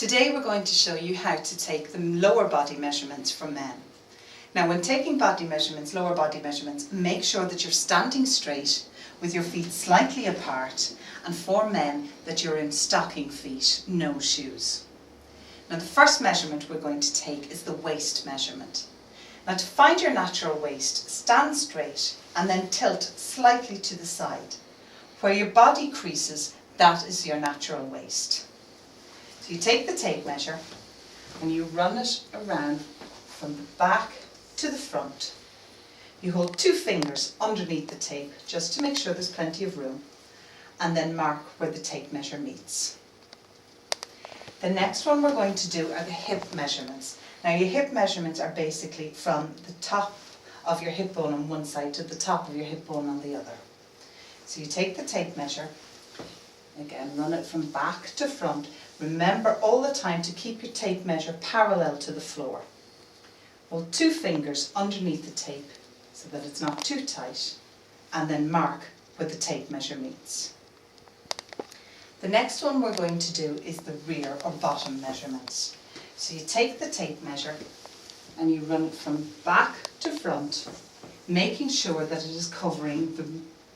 Today we're going to show you how to take the lower body measurements from men. Now when taking body measurements, lower body measurements, make sure that you're standing straight with your feet slightly apart, and for men that you're in stocking feet, no shoes. Now the first measurement we're going to take is the waist measurement. Now to find your natural waist, stand straight and then tilt slightly to the side. Where your body creases, that is your natural waist. So you take the tape measure and you run it around from the back to the front. You hold 2 fingers underneath the tape just to make sure there's plenty of room, and then mark where the tape measure meets. The next one we're going to do are the hip measurements. Now your hip measurements are basically from the top of your hip bone on one side to the top of your hip bone on the other. So you take the tape measure, again run it from back to front. Remember all the time to keep your tape measure parallel to the floor. Hold 2 fingers underneath the tape so that it's not too tight, and then mark where the tape measure meets. The next one we're going to do is the rear or bottom measurements. So you take the tape measure and you run it from back to front, making sure that it is covering the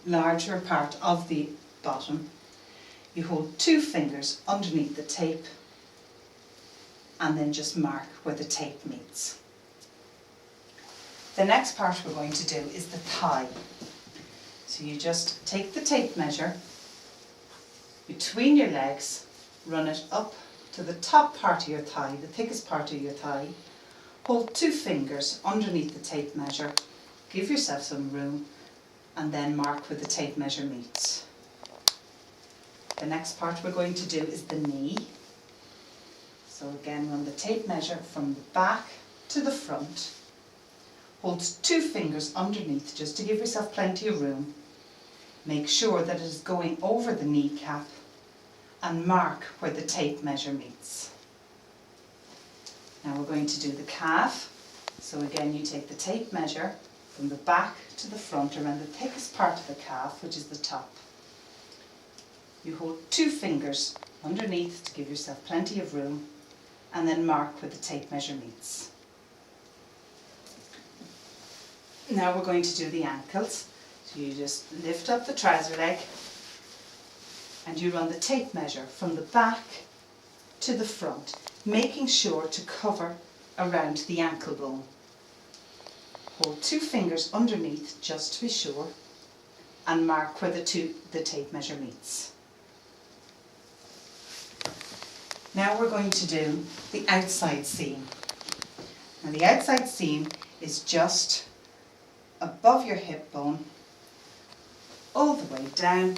larger part of the bottom. You hold 2 fingers underneath the tape and then just mark where the tape meets. The next part we're going to do is the thigh. So you just take the tape measure between your legs, run it up to the top part of your thigh, the thickest part of your thigh, hold 2 fingers underneath the tape measure, give yourself some room, and then mark where the tape measure meets. The next part we're going to do is the knee. So again, run the tape measure from the back to the front, hold 2 fingers underneath just to give yourself plenty of room, make sure that it is going over the kneecap, and mark where the tape measure meets. Now we're going to do the calf. So again, you take the tape measure from the back to the front around the thickest part of the calf, which is the top. You hold 2 fingers underneath to give yourself plenty of room, and then mark where the tape measure meets. Now we're going to do the ankles. So you just lift up the trouser leg and you run the tape measure from the back to the front, making sure to cover around the ankle bone. Hold 2 fingers underneath just to be sure, and mark where the tape measure meets. Now we're going to do the outside seam. Now the outside seam is just above your hip bone, all the way down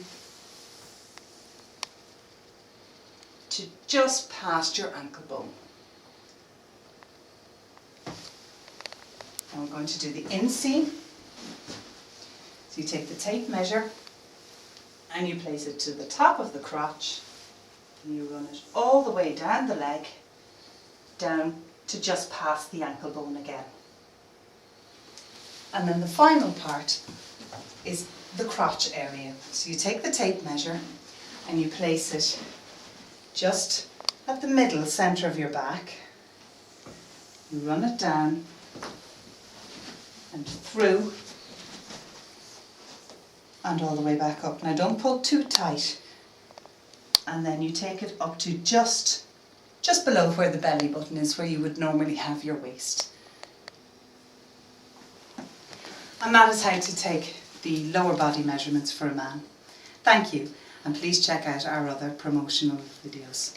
to just past your ankle bone. And we're going to do the inseam. So you take the tape measure and you place it to the top of the crotch, and you run it all the way down the leg, down to just past the ankle bone again. And then the final part is the crotch area. So you take the tape measure and you place it just at the middle centre of your back. You run it down and through and all the way back up. Now don't pull too tight, and then you take it up to just below where the belly button is, where you would normally have your waist. And that is how to take the lower body measurements for a man. Thank you, and please check out our other promotional videos.